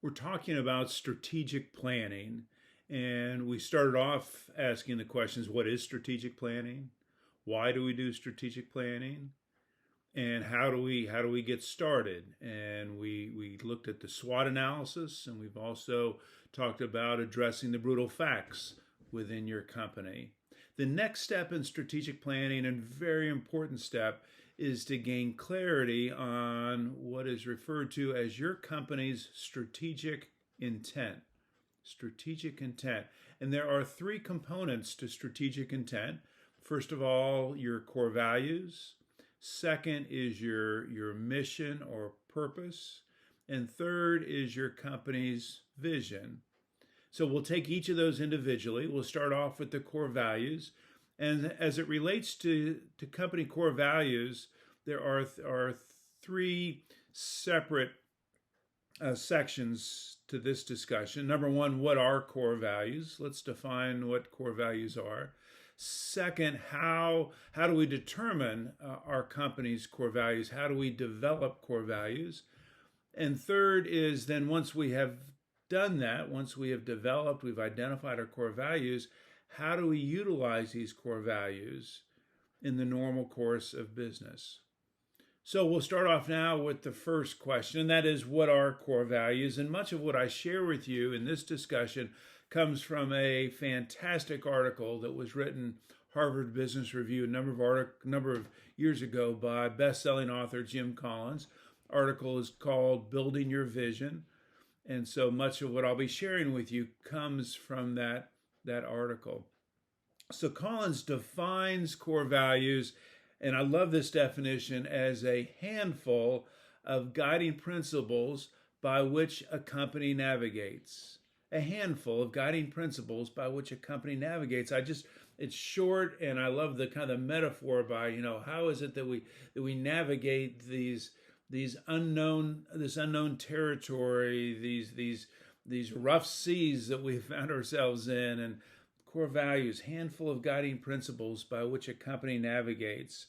We're talking about strategic planning, and we started off asking the questions: what is strategic planning? Why do we do strategic planning? And how do we get started? And we looked at the SWOT analysis, and we've also talked about addressing the brutal facts within your company. The next step in strategic planning, and very important step, is to gain clarity on what is referred to as your company's strategic intent. Strategic intent. And there are three components to strategic intent. First of all, your core values. Second is your mission or purpose. And third is your company's vision. So we'll take each of those individually. We'll start off with the core values. And as it relates to company core values, there are three separate sections to this discussion. Number one, what are core values? Let's define what core values are. Second, how do we determine our company's core values? How do we develop core values? And third is then once we have done that, once we have developed, we've identified our core values, how do we utilize these core values in the normal course of business? So we'll start off now with the first question, and that is, what are core values? And much of what I share with you in this discussion comes from a fantastic article that was written Harvard Business Review a number of years ago by best-selling author Jim Collins. Article is called Building Your Vision. And so much of what I'll be sharing with you comes from that article. So Collins defines core values, and I love this definition, as a handful of guiding principles by which a company navigates. A handful of guiding principles by which a company navigates. It's short, and I love the kind of metaphor by, how is it that we navigate this unknown territory, these rough seas that we've found ourselves in. And core values, handful of guiding principles by which a company navigates.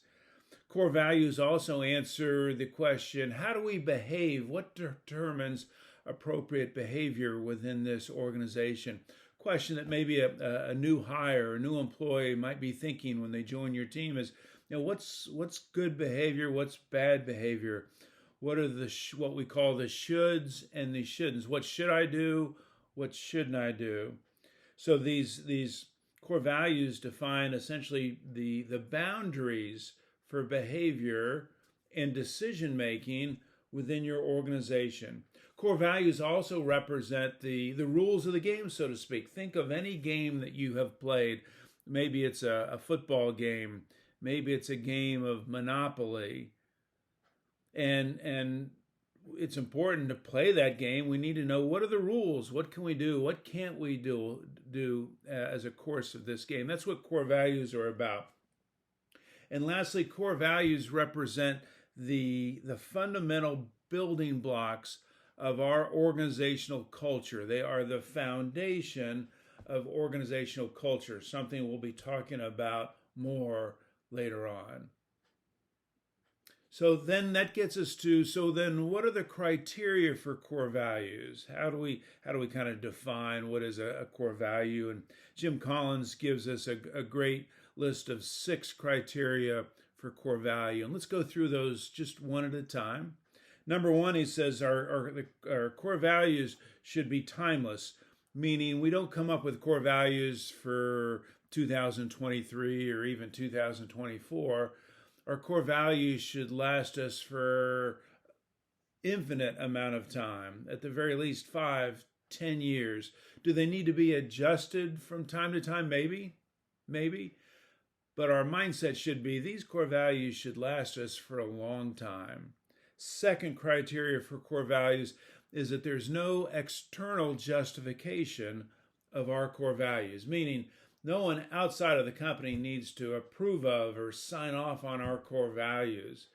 Core values also answer the question, how do we behave? What determines appropriate behavior within this organization? Question that maybe a new hire, a new employee might be thinking when they join your team is, what's good behavior? What's bad behavior? What are what we call the shoulds and the shouldn'ts? What should I do? What shouldn't I do? So these core values define essentially the boundaries for behavior and decision making within your organization. Core values also represent the rules of the game, so to speak. Think of any game that you have played. Maybe it's a football game. Maybe it's a game of Monopoly. And it's important to play that game. We need to know, what are the rules? What can we do? What can't we do as a course of this game? That's what core values are about. And lastly, core values represent the fundamental building blocks of our organizational culture. They are the foundation of organizational culture, something we'll be talking about more later on. So then that gets us to, so then what are the criteria for core values? How do we kind of define what is a core value? And Jim Collins gives us a great list of 6 criteria for core value. And let's go through those just one at a time. Number 1, he says our core values should be timeless, meaning we don't come up with core values for 2023 or even 2024. Our core values should last us for infinite amount of time, at the very least 5, 10 years. Do they need to be adjusted from time to time? Maybe. But our mindset should be, these core values should last us for a long time. Second criteria for core values is that there's no external justification of our core values, meaning no one outside of the company needs to approve of or sign off on our core values.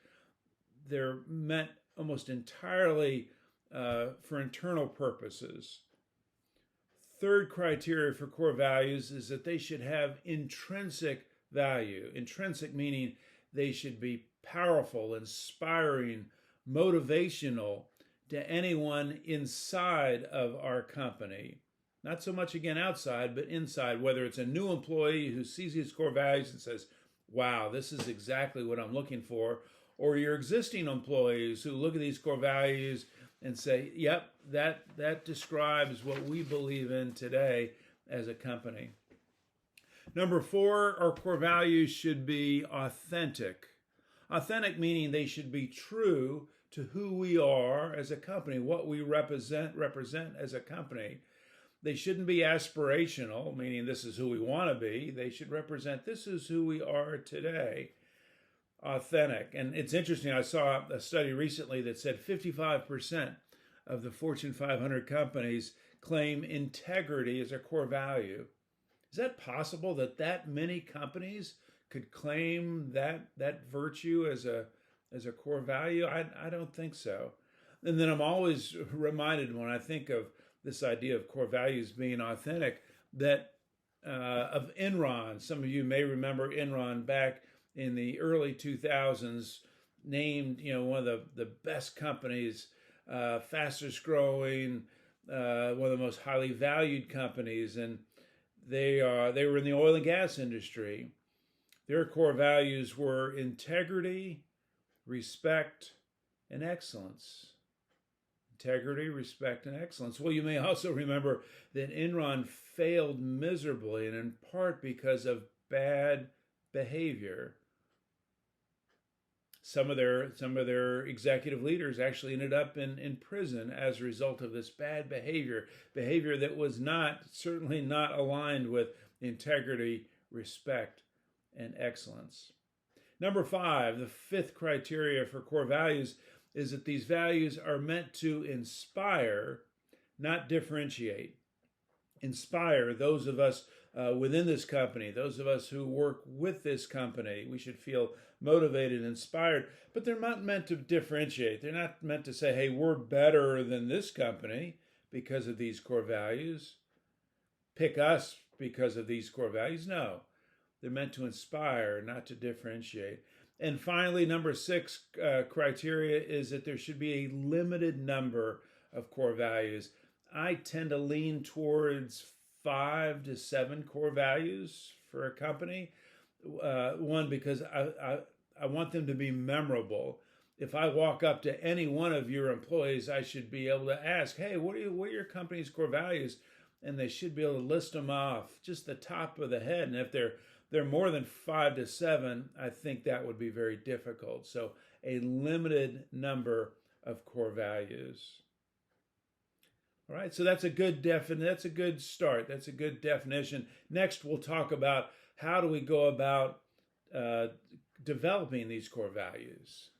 They're meant almost entirely for internal purposes. Third criteria for core values is that they should have intrinsic value. Intrinsic meaning they should be powerful, inspiring, motivational, to anyone inside of our company. Not so much, again, outside, but inside, whether it's a new employee who sees these core values and says, wow, this is exactly what I'm looking for, or your existing employees who look at these core values and say, yep, that describes what we believe in today as a company. Number 4, our core values should be authentic. Authentic meaning they should be true to who we are as a company, what we represent as a company. They shouldn't be aspirational, meaning this is who we want to be. They should represent this is who we are today. Authentic. And it's interesting, I saw a study recently that said 55% of the Fortune 500 companies claim integrity as a core value. Is that possible that many companies could claim that virtue as a core value? I don't think so. And then I'm always reminded when I think of this idea of core values being authentic, that of Enron. Some of you may remember Enron back in the early 2000s, named one of the best companies, fastest growing, one of the most highly valued companies, and they were in the oil and gas industry. Their core values were integrity, respect, and excellence. Integrity, respect, and excellence. Well, you may also remember that Enron failed miserably, and in part because of bad behavior. Some of their executive leaders actually ended up in prison as a result of this bad behavior that was certainly not aligned with integrity, respect, and excellence. Number 5, the 5th criteria for core values is that these values are meant to inspire, not differentiate. Inspire those of us within this company, those of us who work with this company. We should feel motivated, inspired, but they're not meant to differentiate. They're not meant to say, hey, we're better than this company because of these core values. Pick us because of these core values. No, they're meant to inspire, not to differentiate. And finally, number 6 criteria is that there should be a limited number of core values. I tend to lean towards 5 to 7 core values for a company. One, because I want them to be memorable. If I walk up to any one of your employees, I should be able to ask, hey, what are your company's core values? And they should be able to list them off, just the top of the head. And if they're more than 5 to 7, I think that would be very difficult. So a limited number of core values. All right, so that's a good that's a good start. That's a good definition. Next, we'll talk about how do we go about developing these core values.